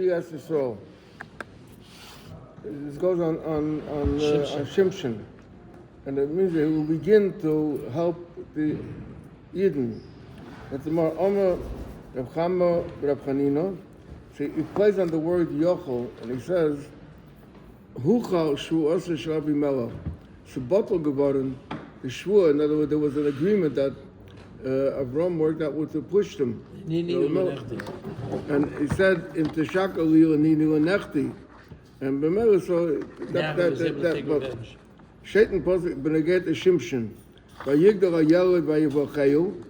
Yes, so this goes on Shimshon, and it means that he will begin to help the Yidden. It's more Omer Reb Chama Reb Chanina. So he plays on the word Yochel, and he says, "Huchal Shvu Oser Shel Abimelech." Shabatel geworden, the Shvu. In other words, there was an agreement that Avram worked out with to push them. And he said, "Im teshaka liu nini lenechti," and b'mela so that but Shaitan posed beneget a Shimshon, vayigdal hayeled vayivachayu.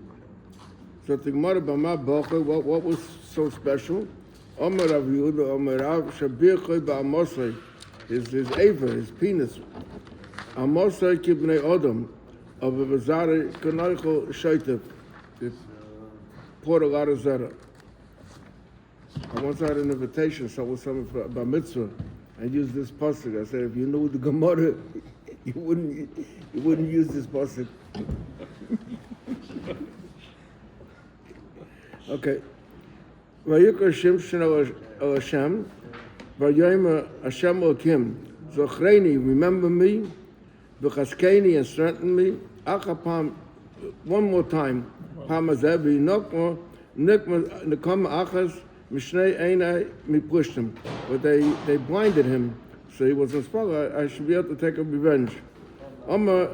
So the Gemara b'ma bocher, what was so special? Omer Rav Yehuda, Omer Rav Shabirchoi ba'amosai, his ava, his penis. Amosai kibnei Odom, of a vazare kanoicho shaitav. It poured a lot of zara. I once had an invitation, so I was something for Bar Mitzvah, and used this pasuk. I said, if you knew the Gemara, you wouldn't use this pasuk. Okay. Vayikra Shimshon el Hashem, Vayomer Hashem Elokim, Zochreini, remember me, V'chaskeni, and strengthen me, Achapam, one more time, Pamazevi, Nokmo, Nekam Achas, Mishnei Einai Mipushtim, but they blinded him, so he was inspired. I should be able to take a revenge. Omer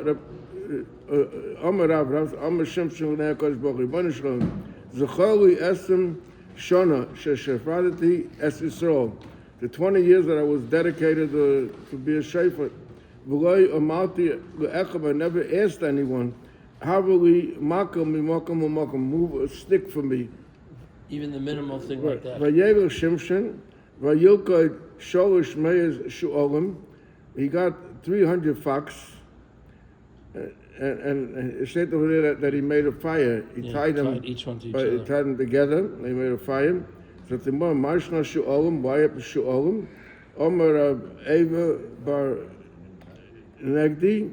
Rav, Omer Shimshon Le'Hakadosh Baruch Hu, Ribono Shel Olam, Zechor li esem shana sheshafadati es Yisrael, the 20 years that I was dedicated to be a shepherd. V'loi amalti le'echad, I never asked anyone, Havali makom mimakom u'makom, move a stick for me. Even the minimal thing like that. Vayevel Shimshon, vayilkod sholish meyes shu'olim. He got 300 fox, and it said over there that he made a fire. He tied them, each one to each other. He tied them together. They made a fire. So the more mashna shu'olim, vayep shu'olim, Omer Rab Eva bar Negdi,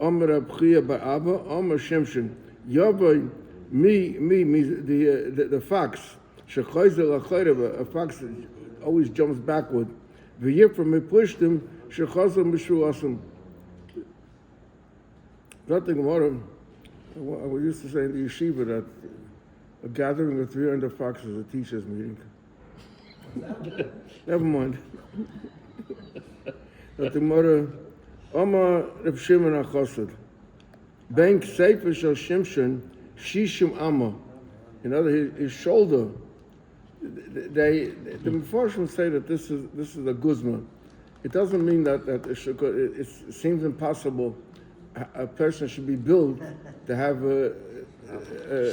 Omer Rab Chia bar Abba, Omer Shimshon, Yavai. Me, the fox. A fox always jumps backward. The year from me pushed him. Nothing more. We used to say in the yeshiva that a gathering of 300 foxes is a teacher's meeting. Never mind. Nothing more. Omar Reb Shimon HaChassid. Bank Sefer Shel Shimshon. Shishim Amma, in other his shoulder. The Mefarshim say that this is a guzma. It doesn't mean that it seems impossible. A person should be built to have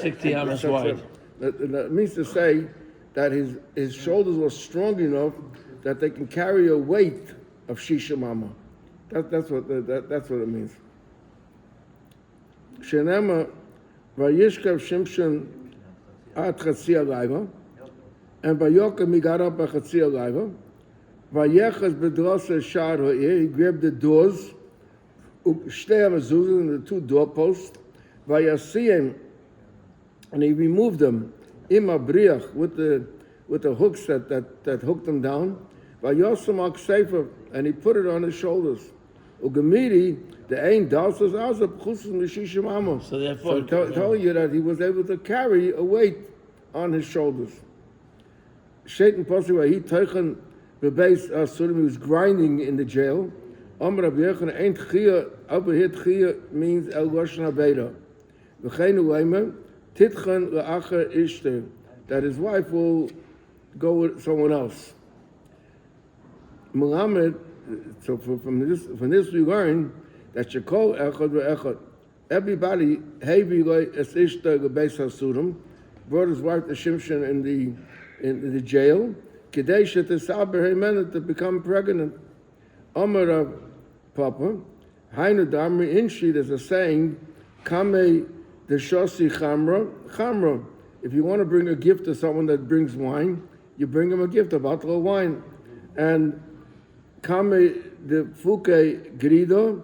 60 ammas wide. That means to say that his shoulders were strong enough that they can carry a weight of Shishim Amma. That's what it means. Shenema. Vayishkav Shimshon at Chatzi Alayva, and Vayokem he got up at Chatzi Alayva. Vayechas bedrosa shar ha'ir, he grabbed the doors, shtei hamezuzah, and the two doorposts. Vayasiyim, and he removed them im abriach with the hooks that hooked them down. Vayosam al ksefer, and he put it on his shoulders. Ugemiri. The ain dalsas azab chusus mishishim amo. So therefore, telling you that he was able to carry a weight on his shoulders. Shaitan possibly he teichen the base asurim. He was grinding in the jail. Amar Rabbi Yochanan ain't chia. Over here chia means el lashon haveda. V'cheinu leimer titchen leacher ishter, that his wife will go with someone else. Melamed. So from this we learn that you call echad ve'echad. Everybody, heavy like es ishta lebeis hasurim, brought his wife to Shimshon in the jail, kedei shetesaber hemena, to become pregnant. Omer Rav Papa, hainu damri inshi. There's a saying, kame deshosi chamra. If you want to bring a gift to someone that brings wine, you bring him a gift, a bottle of wine, and kame the fuke grido.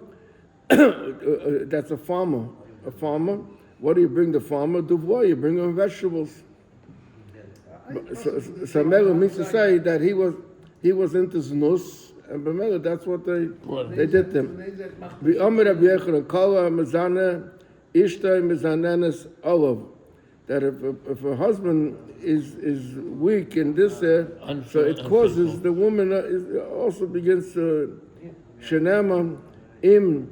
That's a farmer. A farmer. What do you bring the farmer? Duvois. You bring him vegetables. So Mela means to say that he was into znus, and Mela, that's what they did to him. The Omer Rabbi Yochanan Kala Mezana Ishtay Mezanenes Olav. That if a husband is weak in this, so it causes the woman also begins to Shenema Im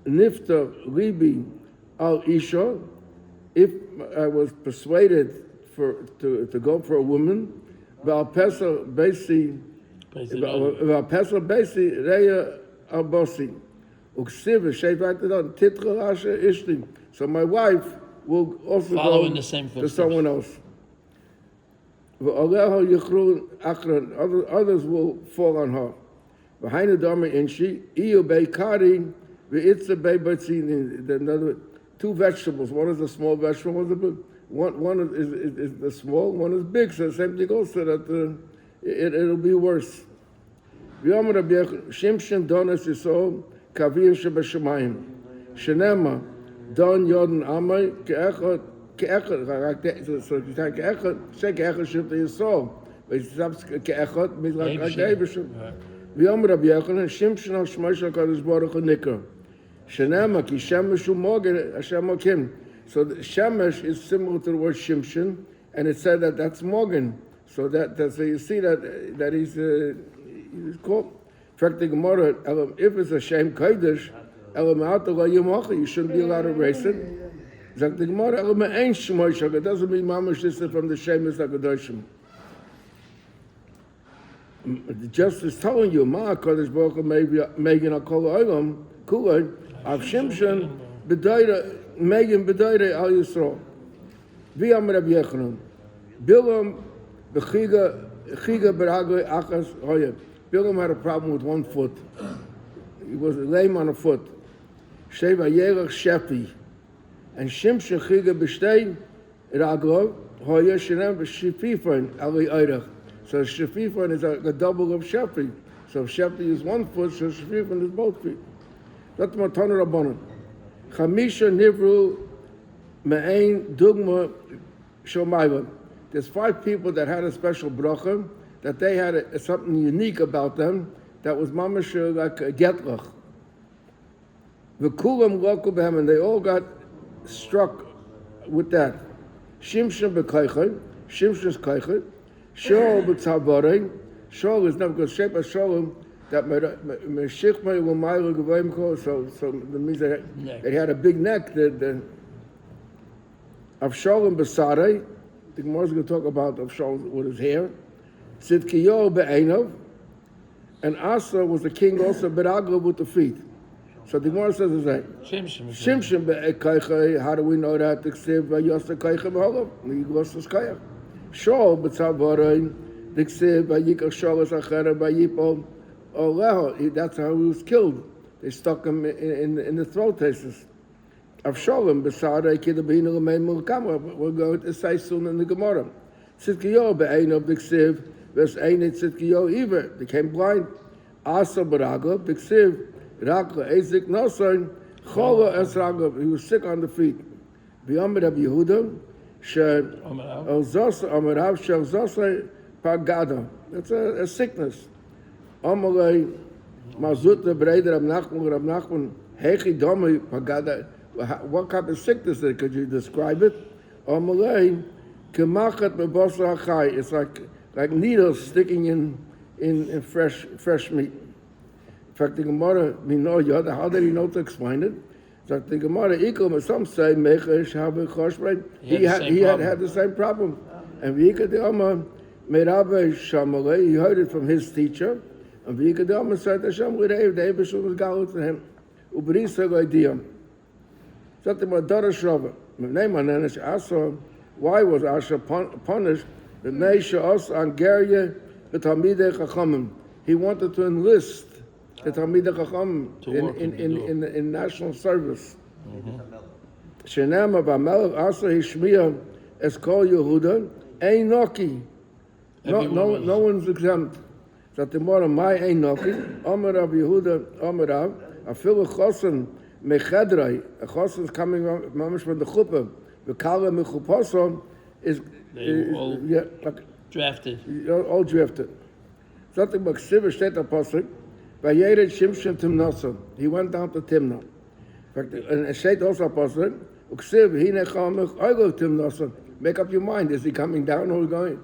Nifta Libi Al Isha. If I was persuaded to go for a woman, Val Pesach Basi Reya Al Bosi Uksiv Shevakadon Titra Asha Ishti. So my wife will also follow go in the same to someone else. Others will fall on her. Behind the dharma in she, Beikari, another two vegetables. One is a small vegetable, one is a big. One is the small, one is big. So the same thing also that it'll be worse. Shimshon donas yisol kavim shebashamayim. Shenema don yodin amay ke'echad. So you say ke'echad shivta yisol. But it stops ke'echad means like Eibishim. V'yomer Rabbi Yochanan Shimshon al shmosh HaKadosh Baruch Hu nikra. Shenema ki shemesh u'moged Hashem okim. So the shemesh is similar to the word shimshon, and it said that that's morgan. So so you see that he's called. In fact, the Gemara, if it's a shem kodesh, you shouldn't be allowed to erase it. The Gemara, it doesn't mean mamash this is from the shemesh hakadoshim. Just is telling you, Ma Kodesh Baruch Hu Megan Akol Olam Kulay Av Shimshon B'Doire Megan B'Doire Al Yisrael. V'Yam Rabbi Yochanan Bilam B'Chiga B'Ragli Achas Hoya. Bilam had a problem with one foot. He was lame on a foot. Sheva Yerach Shefi. And Shimshon Chiga B'Shtei Raglo Hoya Shenem B'Shififon Ali Eirach. So Shefifon is a double of Shefi. So if Shefi is one foot, so Shefifon is both feet. That's Matana Rabbanan. Chamisha Nivru Me'ain Dugma Shomayva. There's 5 people that had a special bracha, that they had something unique about them, that was mamash like a getlach. V'kulam loku b'hem, and they all got struck with that. Shimshon b'kaychet, Shimshon's kaychet, Shol b'tzavarei. Shol is not because shape of Sholem that Meshichmei L'mayla G'vayim Kol. So that means that he had a big neck. The Avshalom b'sarei. The Gemara is going to talk about Avshalom with his hair. Tzidkiyo be'enov, and Asa was the king also b'raglo with the feet. So the Gemara says the same. Shimshon be'ekaychay. How do we know that? The Ksiv v'yoseh kaychay b'holav. L'yiglos kayach. Shol b'tzavarei, diksiv v'yikach sholas achera v'yipol oleho. That's how he was killed. They stuck him in the throat cases. Avshalom b'sarei kidabina l'mein mulkama. We're going to say soon in the Gemara. Tzidkiyo be'enov diksiv v'es'einit tzidkiyo iver, became blind. Asa b'raglo diksiv rakla ezik nosain chola es raglo. He was sick on the feet. V'yomer Rabbi Yehuda. That's a sickness. What kind of sickness is it? Could you describe it? It's like needles sticking in fresh meat. In fact, the Gemara, how did he know to explain it? So the Gemara, some say, he had the same problem. And he heard it from his teacher. And the Eibishter was galed to him. Why was Asher punished? He wanted to enlist the Talmidei Chacham in national service. Shenema b'melech Asa hishmiya es kol Yehuda ein noki. No one's exempt. That the more my ein noki. Omer Rav Yehuda Omer Rav afilu chosen mechedrei. A chosen is coming mamish from the chuppah. The kala mechuposom is They were all yeah, like, drafted. all drifted. Something about Ksiva steht Apostel, bei jeder Shimshon Timnosa. He went down to Timna. In fact, and it steht also Apostel, Ksiv, hine chamich, oigo Timnosa. Make up your mind, is he coming down or going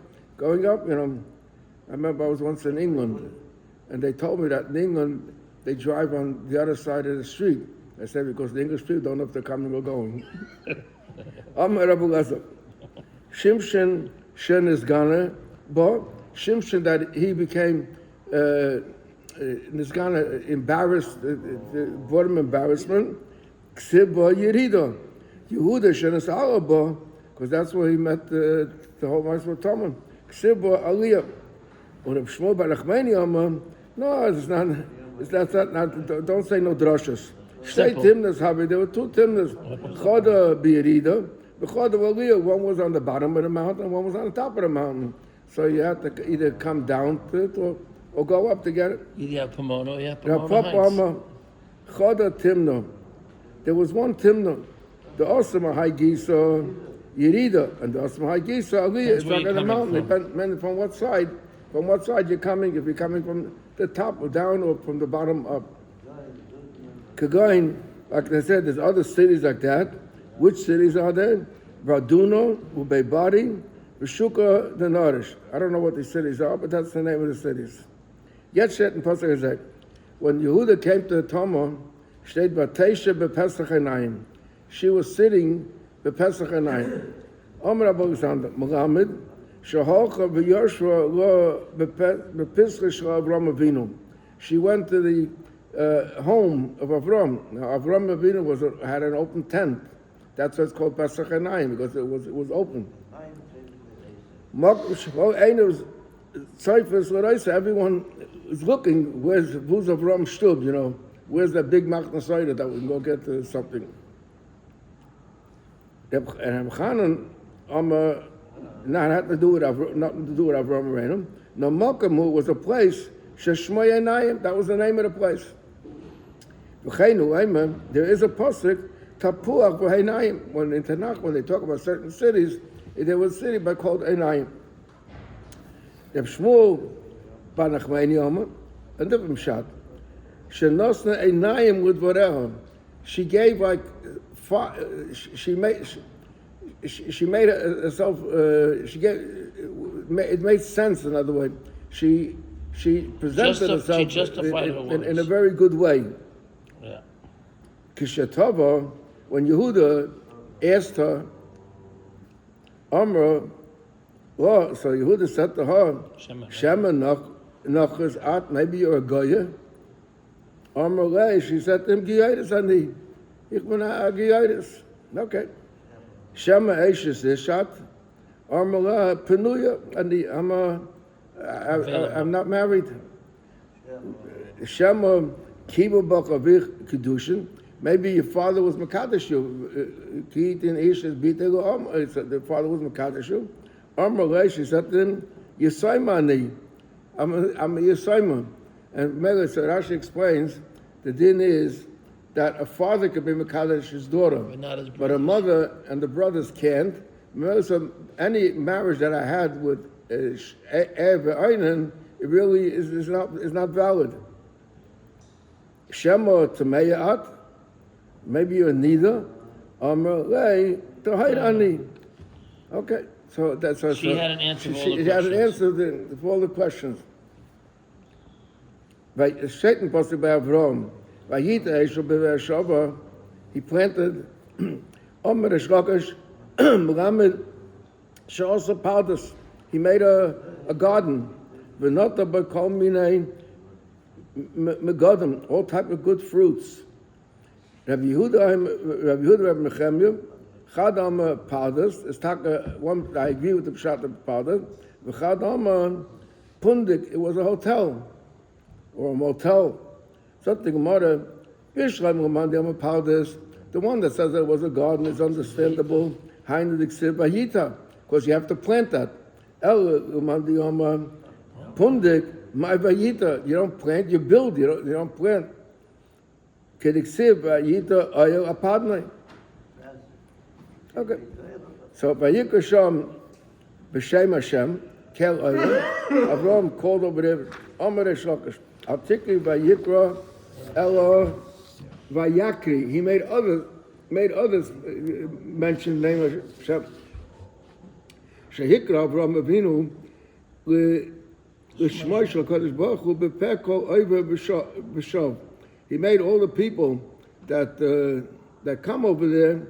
up? You know, I remember I was once in England, and they told me that in England, they drive on the other side of the street. I said, because the English people don't know if they're coming or going. Amar Rabu Gaza. Shimshon Shen is Ghana, but Shimshon that he became Nizgana embarrassed, brought him embarrassment. Ksiba Yerida. Yehuda Shen is Araba, because that's where he met the whole Master Tomon. Ksiba Aliyah. Or if Shmuel Barachmeni Amar, no, it's not, don't say no drushes. Say Timnas Habi, there were two Timnas. Choda B'Yerida, the Choda Aliyah, one was on the bottom of the mountain, one was on the top of the mountain. So you have to either come down to it or go up to get it. Yeah, Pomona Heights. Choda Timna. There was one Timna, the Osama High Gisa Yerida, and the Osama High Gisa Aliyah. It's like on the mountain. Depending from what side. From what side you're coming, if you're coming from the top or down or from the bottom up. Kagain, like I said, there's other cities like that. Which cities are there? Raduno, Ubeibadi, Vishuka, the Norish. I don't know what these cities are, but that's the name of the cities. Yet and Pasuk is when Yehuda came to Tomo, stayed Batesha Bepesach Enayim. She was sitting Bepesach Enayim. Omer Abu Alexander, Muhammad, she went to the home of Avram. Now, Avram Avinu had an open tent. That's why it's called Pesach Hanayim, because it was open. Everyone is looking, who's Avram Shtub, you know, where's that big Machna Seder that we can go get something. And Chanan, nothing to do with Avram Avinu. No, Malkamu was a place, Sheshmoy Enayim, that was the name of the place. There is a pasuk, Tapuach V'Enayim. When in Tanakh, when they talk about certain cities, there was a city but called Enayim. Reb Shmuel Bar Nachmani Omer, a different shot. Shenosna Enayim with Voreha. She gave like, she made herself, it made sense, in other words. She presented herself in a very good way. Yeah. Kishatava, when Yehuda asked her, Amra, well, so Yehuda said to her, Shema Nachas At, maybe you're a Goya. Amra Lei, she said to him, Giyaitis Ani. Ich bin a Giyaitis. Okay. Shema Eishes Ishat, Amala Penuya, and I'm not married. Shema Kiba Bakavich Kedushin. Maybe your father was Makadishu. Kitin Ishes Bitego. The father was Makadishu. Amala, she said to him, Yesaimani. I'm a Yesaima. And Mela Rashi explains the din is that a father could be Makadish's daughter, but a mother and the brothers can't. So any marriage that I had with Einan, it really is not valid. Shema Tameyaat, maybe you're neither. Amr Lei Tahayani. Okay, so that's her. She had an answer. She had an answer for all the questions. By Satan possibly by Avram. He planted Omer Shlokish Muhammad Shasa Paldas. He made a garden. Venota Bakal Mine Megadim, all type of good fruits. Rabbi Yehuda Rabbi Mechemia, Chadam Paldas, is one I agree with the Pshat of Paldas. Chadam Pundik, it was a hotel or a motel. Something mother, the one that says it was a garden is understandable. Because you have to plant that. Pundik, my vayita. You don't plant, you build. You don't plant. Okay. So vayikasham B'Shem Hashem, Kel Olam. Avram called over there, Omer Reish Lakish. Artikli Vayikra Elo Vayakri. He made others mention the name of Hashem. Shehikra Avram Avinu l'Shmoi Shel Kadosh Baruch Hu b'peh kol oiver b'shov. He made all the people that come over there.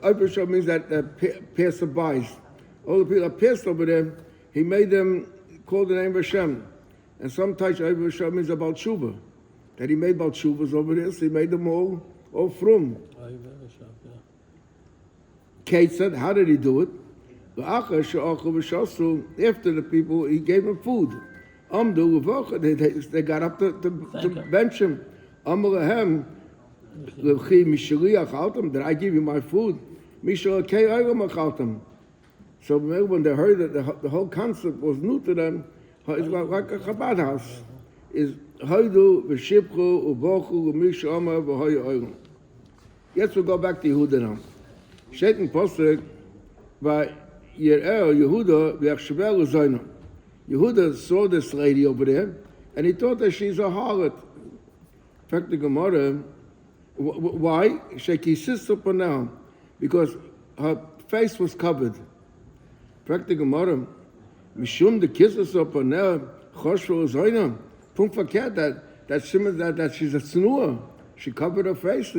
Oiver b'shov means that passerbys. All the people that passed over there, he made them call the name of Hashem. And sometimes oiver b'shov means about tshuva. That he made about tshuvas over there, so he made them all frum. Kate said, how did he do it? After the people, he gave them food. They got up to bench him. Did I give you my food? So when they heard that the whole concept was new to them, it's like a Chabad house. Is Yes, we'll go back to Yehuda now. Shaitan posted by Yehuda saw this lady over there, and he thought that she's a harlot. In fact, the Gemara, why? Now, because her face was covered. In fact, the Gemara, Mishum the kisses of Panel, Choshua Zoina, Punkt verkehrt that she's a snore. She covered her face.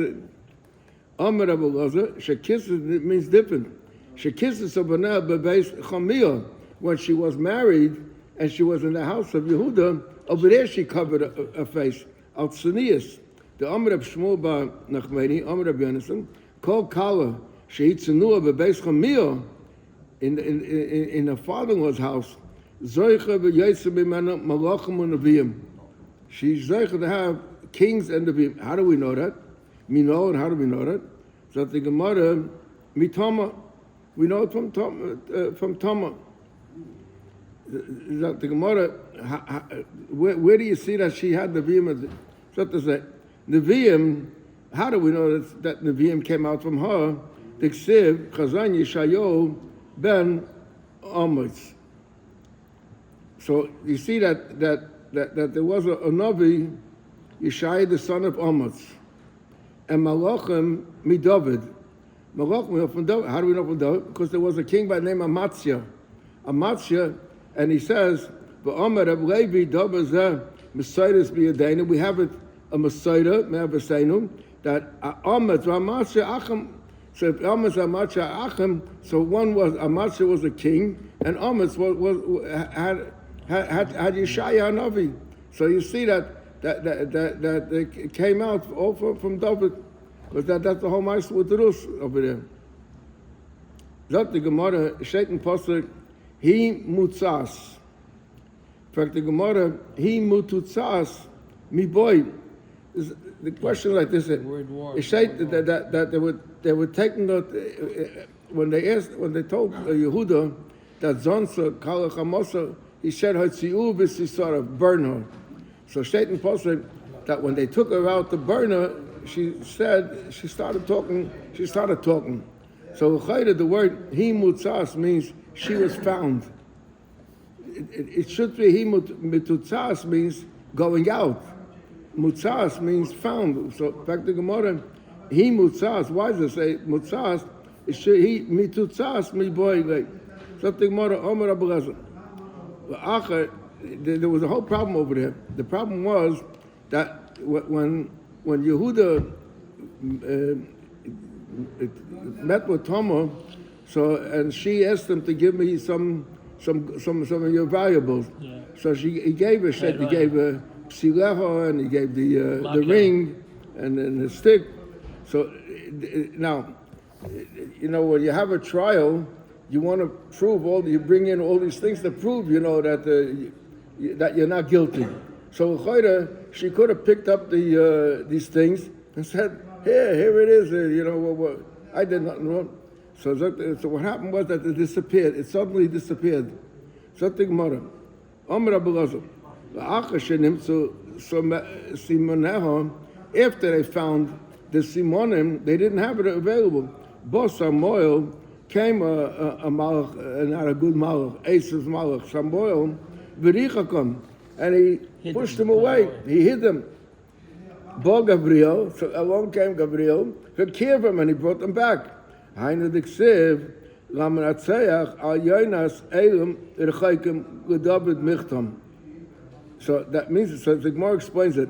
Amar Abu Laza, she kisses means different. She kisses of Panel bebeis Chamiyah. When she was married and she was in the house of Yehuda, over there she covered her face. Al Tzanias, the Amr of Shmuel Bar Nachmani, Amr of Yonason, called Kala, she Tzanua bebeis Chamiyah in her father-in-law's house. Zoicha v'yosef b'mana malachim u'naviyim. She's zoicha to have kings and naviyim. How do we know that? Mino, and how do we know that? So the Gemara, mitama, we know it from Tama. The Gemara, where do you see that she had naviyim? So to say, naviyim. How do we know that naviyim came out from her? The Ksiv Chazan Yeshayo ben Amos. So you see that there was a Navi, Yeshai the son of Amos, and Malachim David. Malachim from David. How do we know from David? Because there was a king by the name of Amatzia, and he says, "V'Omer Reb Levi David zeh Messiahs b'Yadenu." We have a Messiah, Me'aveseinu, that Amos Amatzia Achim. So if Amos Amatzia Achim, so one was Amatzia was a king, and Amos had Yeshaya Navi. So you see that it came out all from David, because that's the whole Ma'aseh with the Rus over there. That the Gemara, Shaitan Pasuk, he mutzas. In fact, the Gemara, he mututzas, mi boy. The question like this: it's Shaitan that they were taking out when they told Yehuda that Zonsa Kala Chamosa. He said, burn her. So Shaitan posted that when they took her out to burn her, she started talking. So the word he mutzas means she was found. It should be he mutzas means going out. Mutzas means found. So back to Gemara, he mutzas. Why does it say mutzas? It should he mitutzas mi boy. So the Gemara Omer Abu Laza. There was a whole problem over there. The problem was that when Yehuda met with Tamar, and she asked him to give me some of your valuables. Yeah. So he gave her psilecha, and he gave the ring and the stick. So now, when you have a trial, you want to prove you bring in all these things to prove, that you're not guilty. So she could have picked up these things and said, here it is. I did nothing wrong. So what happened was that it disappeared. It suddenly disappeared. Something more. After they found the Simonim, they didn't have it available. Bosa moil came a malach, not a good malach, Esav's malach, Shamboil, V'richakom, and he pushed him away. He hid him. Bo Gabriel, so along came Gabriel, took care of him, and he brought him back. Hainu diksiv, Lamanatzeach, al yoinas elim, irchaikim, Gudavid michtam. So that means, so the Gemara explains it.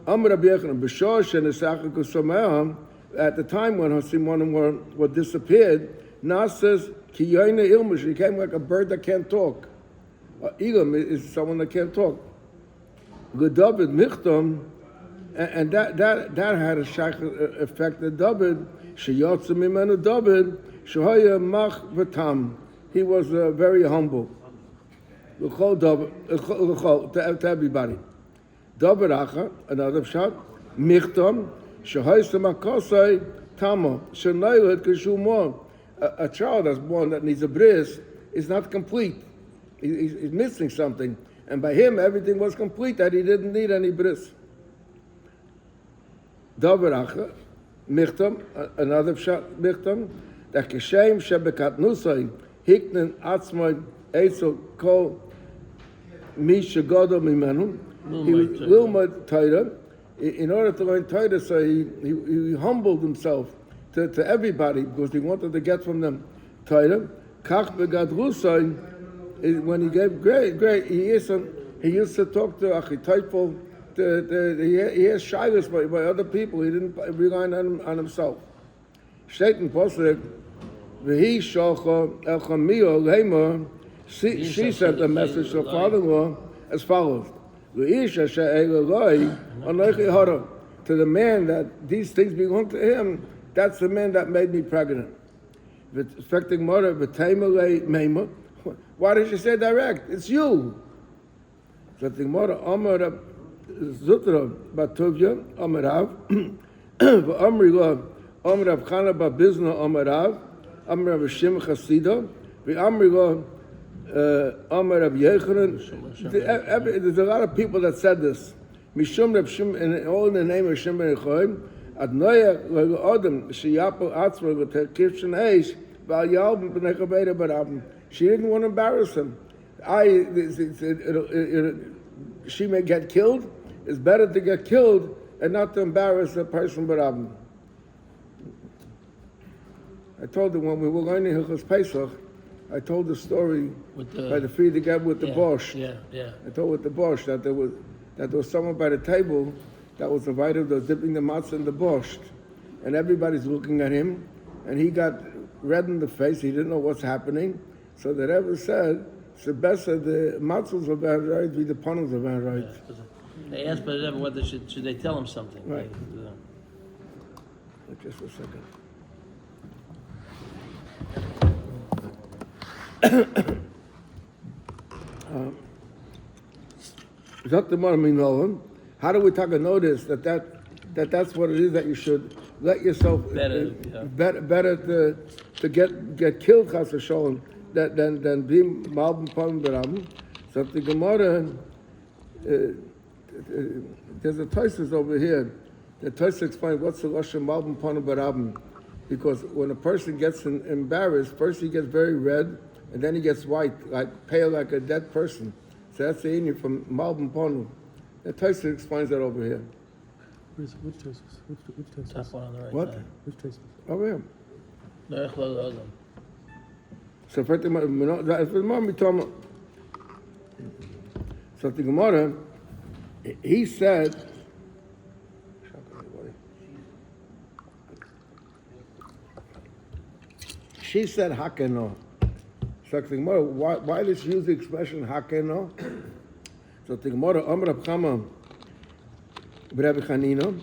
Amr Rabbi Yochanan, B'shosh and Esachak Usameham, at the time when Hasimonim were disappeared, Nas says, Ki yoina ilmush, he came like a bird that can't talk. Elam is someone that can't talk. Gudavid michtam, and that had a shaykh effect of David. Sheyotze mimenu David, shehaya mach v'tam. He was very humble. To everybody. David acha, another shot. Michtam, shehayse makosai tamo. Shenaylet kishumon. A child that's born that needs a bris is not complete. He's missing something. And by him, everything was complete, that he didn't need any bris. David acha, michtam, another shot, michtam, that kishem shebekat nusay, hiknen atzmai eitzel kol misha godo mimenu. He was Lilmud Torah. In order to learn Torah, so he humbled himself to everybody because he wanted to get from them Torah. Kach begad rusay, when he gave great, he used to talk to Achitophel. He has shyness by other people. He didn't rely on himself. Shaitan posted, "V'hi shalcha el chamio leima." She sent a message to her father-in-law as follows: "V'isha she'eloi anochi hara." To the man that these things belong to him. That's the man that made me pregnant. Affecting mother, v'teimelei meima. Why did she say direct? It's you. Affecting mother, Amar Zutra Batuvia, Amarav, Amri Love, Amrav Chana Babizna Amarav, Amrav Shim Chasida, Amri Love, Amrav Yechanan. There's a lot of people that said this. Mishum Rav Shim, and all in the name of Shim Ben Yechoim, Adnoya Adam, Shiyapo Atzma, with her Kirchen Eish, Val Yalbim Benechabeda Barabim. She didn't want to embarrass him. She may get killed. It's better to get killed and not to embarrass a person but I told them when we were learning Hilchos Pesach, I told the story by the Friede Geb with the borscht. Yeah. I told with the borscht that there was someone by the table that was invited, that was dipping the matzah in the borscht. And everybody's looking at him, and he got red in the face. He didn't know what's happening. So the Rebbe said, Sebessa, the matzahs are bad right, the panels are bad right. Yeah, they asked by the Rebbe whether should they tell him something. Right. Just a second. How do we take a notice that's what it is, that you should let yourself better to get killed, chas v'sholem, than being malbim panim b'rabim. So the Gemara, there's a Tosfos over here. The Tosfos explains what's the lashon malbim panim b'rabim, because when a person gets embarrassed, first he gets very red, and then he gets white, like pale, like a dead person. So that's the Indian from malbim panim. The Tosfos explains that over here. Which Tosfos? Which Tosfos? Top one on the right What? side. Which Tosfos? Over here. No, So the Gemara, he said, she said hakeno. So the Gemara, why does she use the expression hakeno? So the Gemara, Amr Abchama, Rabbi Chanina,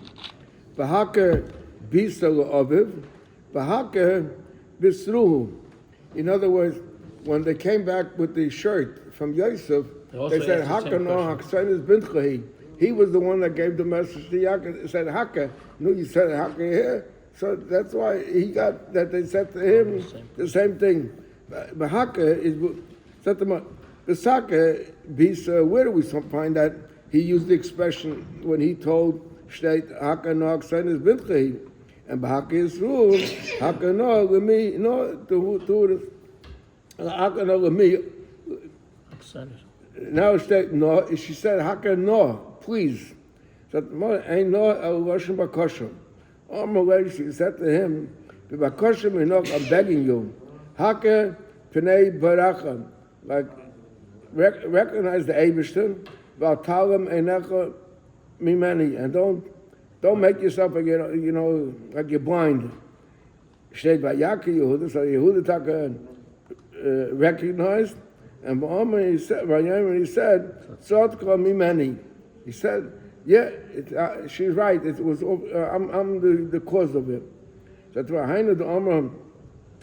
v'haker bisa l'oviv, v'haker bisruhu. In other words, when they came back with the shirt from Yosef, they said, hakano haksanis bintchahi. He was the one that gave the message to Yaakov. He said, Haka. No, you said Haka here. So that's why he got that. They said to him the same thing. But Haka is said to him, Besaka bisa. Where do we find that he used the expression when he told Shteit Haka no Aksanis Bintchahi? And Bahaka Yisrael, Haka no with me, no to Haka no with me. Now she said Haka no, please. So ain't no Russian Bakosha. On my way, she said to him, Bakosha Minok, I'm begging you. Haka Pnei Baracha, like recognize the Eibishter, Valtalim Enecha Mimani, and don't make yourself like like you're blind. Steht by Yaki Yehuda, so Yehuda Taka recognized, and when he said, Sotka Mimani, he said, yeah, she's right. It was I'm the cause of it. So that's why Heine the Amr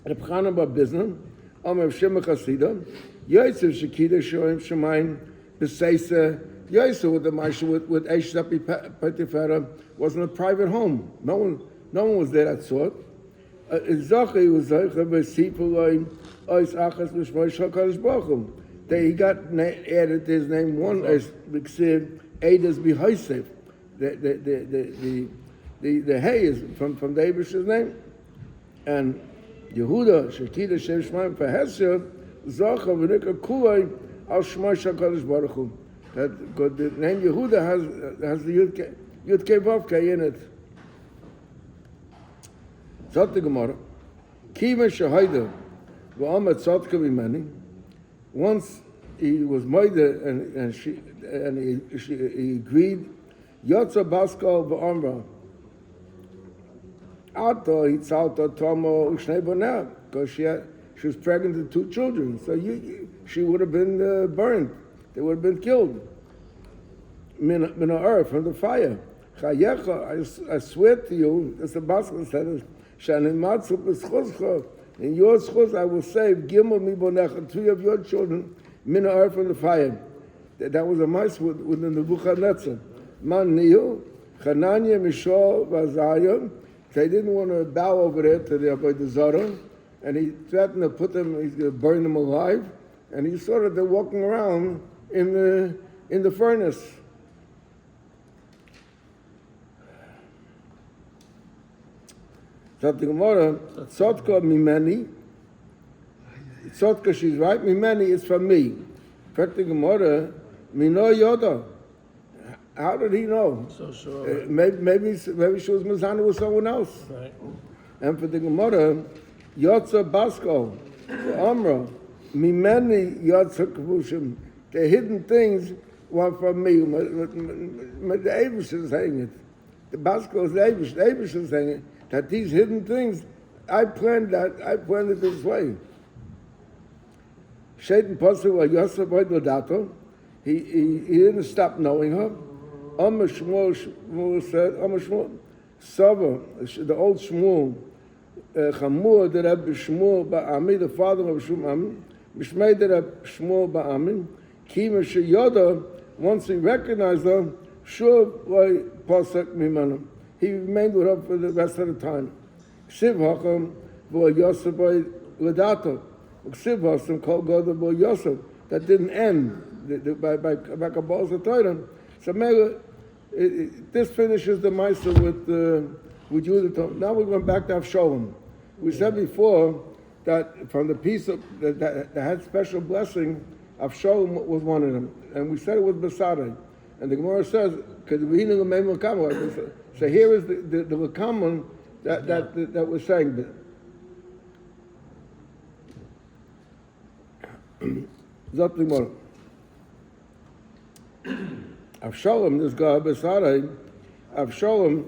the Pchana Babizna, Amr Shema Chasida, Yosef Shekida Shoim Shemaim Beseisa. Yosef with the Maisha with Eishapi Patifera wasn't a private home. No one was there that sort. Zachi was Zacha Besipuloi Ois Achas B'Shmoy Shakadosh Baruch Hu. He got added his name one as B'Ksiv Eidas B'Hosef. The hay is from the Abish's name, and Yehuda Shekida Shem Shemaim Pehesher Zacha V'Nika Kuloi Al Shmoy Shakadosh Baruch Hu. That the name Yehuda has the Yud Kei Vav Kei in it. Zot the Gemara. Kiva Shahida V'Amet Zotka V'Meni. Once he was Moida and he agreed. Yotza Baskal V'Amra. Ato Hitzalta Tomo Ushnei Bonah, because she was pregnant with 2 children. So she would have been burned. They would have been killed. Min earth from the fire. Chayecha, I swear to you, as the Baskel said, Shanimatzu b'schuzcha, in your schuz I will save Gimel mibonecha, 3 of your children, min earth from the fire. That was a mice within the Nebuchadnezzar. Man niyu, Chananya, Mishal, Vazayah. They didn't want to bow over there to the Avodah Zarah, and he threatened to put them, he's going to burn them alive, and he saw that they're walking around in the furnace. So the Gemara, Sotka Mimeni, Sotka, she's right, Mimeni is from me. In fact, the Gemara, Mino Yoda. How did he know? So sure. Maybe she was Mizana with someone else. Right. And for the Gemara, Yotza Basko, Amra, Mimeni Yotza Kavushim. The hidden things were from me. The Abish is saying it. The Basko is the Abish. The Abish is saying it. That these hidden things, I planned it this way. Shaitan Pasuk wa Yosef Dato. He didn't stop knowing her. Amr Shmuel said, Amr Shmuel, Sava, the old Shmuel, Chamur the Rebbe Shmuel Ba'ami, the father of Shmuel, Mishmei the Rebbe Shmuel Ba'ami, Kima Sheyoda, once he recognized her, Shuv Loi Pasuk Mimanu. He remained with her for the rest of the time. Ksiv Hakam Bo Yosef Bo Ledato. Ksiv Hakam called God Bo Yosef. That didn't end by Kabbalah's Torah. So this finishes the Meister with Yehuda. Now we're going back to Avshalom. We said before that from the piece that had special blessing, Avshalom was one of them, and we said it was Besadai. And the Gemara says, so here is the Lakaman that was saying that. Zot Gemara. Avshalom, this guy Besadai, Avshalom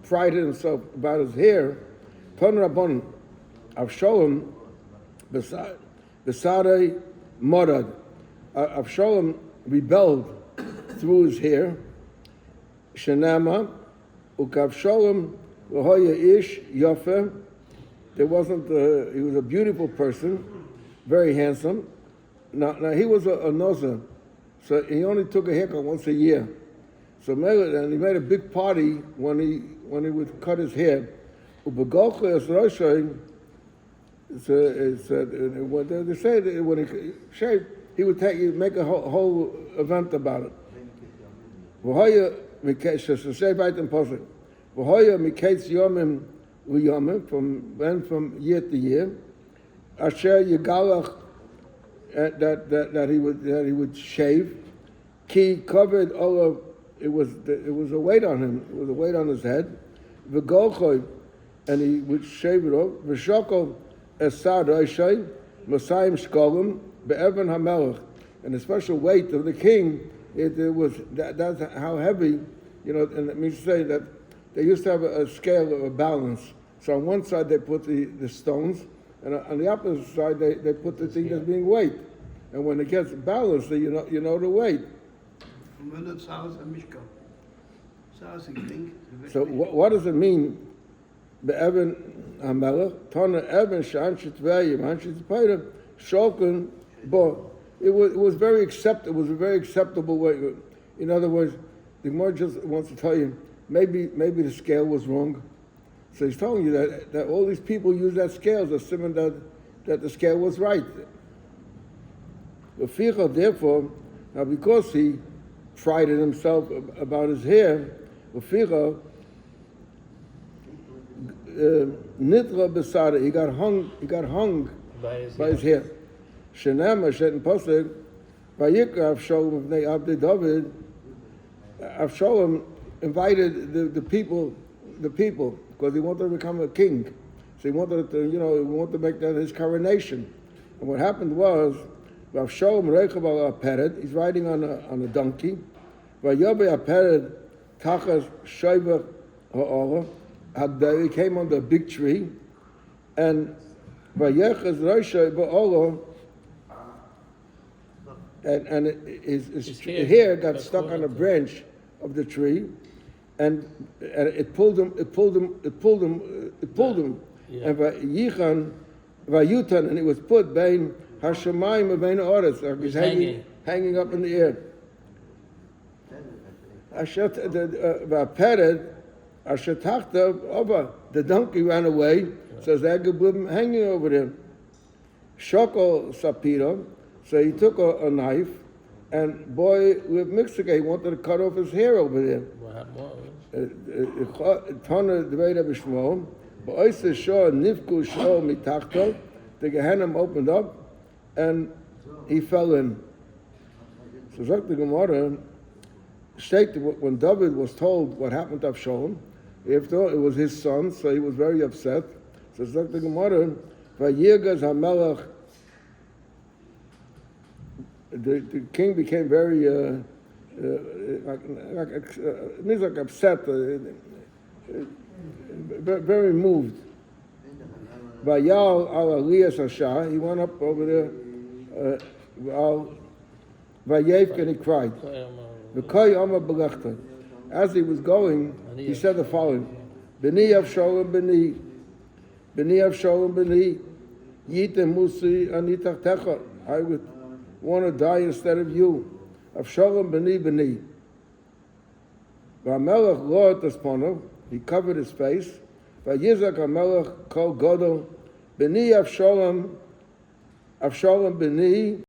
prided himself about his hair. Ton Rabban, Avshalom, Besadai, Morad. Avshalom rebelled through his hair. Shenama, Ukavshalom, Lahoya Ish, Yafe. There wasn't, he was a beautiful person, very handsome. Now he was a nozer, so he only took a haircut once a year. So and he made a big party when he would cut his hair. They say that when he shaved, he would make a whole event about it. V'hoya miketz yomim uyomim, from year to year. Asher yigalach, that he would shave. Ki covered all of it was a weight on him. It was a weight on his head. V'golchoy, and he would shave it off. V'shokol esad oishay masayim shkolim be'evan hamelech, and the special weight of the king. That's how heavy, and it means to say that they used to have a scale of a balance. So on one side they put the stones, and on the opposite side they put the thing that's being weighed. And when it gets balanced, you know the weight. So what does it mean? Be'evan hamelech tana evan she'anshit v'ayim anshit payim shulkin bo. It was very acceptable. It was a very acceptable way. In other words, the Gemara just wants to tell you maybe the scale was wrong. So he's telling you that all these people use that scale as a symbol that the scale was right. Therefore, now because he prided himself about his hair, nitra besada, he got hung by his hair. Shenema shet pasuk vayikra Avshalom b'nei Abdei David. Avshalom invited the people because he wanted to become a king. So he wanted to make that his coronation. And what happened was, Avshalom reichav al aperet, he's riding on a donkey. Vayobe aperet tachas shayvach ha'ora, he came under a big tree, and vayechaz roishay ba'ora, and his hair got stuck on a branch of the tree, and it pulled him. Yeah. And vayichan vayutan, and it was put bein hashamayim and bein haaretz, like he's hanging up in the air. The donkey ran away, so Zagablim hanging over there. Shokol sapira. So he took a knife, and boy, with Mexico, he wanted to cut off his hair over there. The Gehenna opened up, and he fell in. So Dr. Gemara stated when David was told what happened to Avshalom, he thought it was his son, so he was very upset. So Dr. Gemara, Vayirgaz HaMelech, the king became very upset, very moved. Vayal al Aliyas Ashah, he went up over there. Vayevk, and he cried. As he was going, he said the following: B'ni Avshalom b'ni, B'ni Avshalom b'ni, Yitem Musi anitachtecha. I would want to die instead of you. Avshalom b'ni b'ni. V'amelech lo et esponav, he covered his face. V'yizak hamelech kol gadol, b'ni Avshalom, Avshalom b'ni,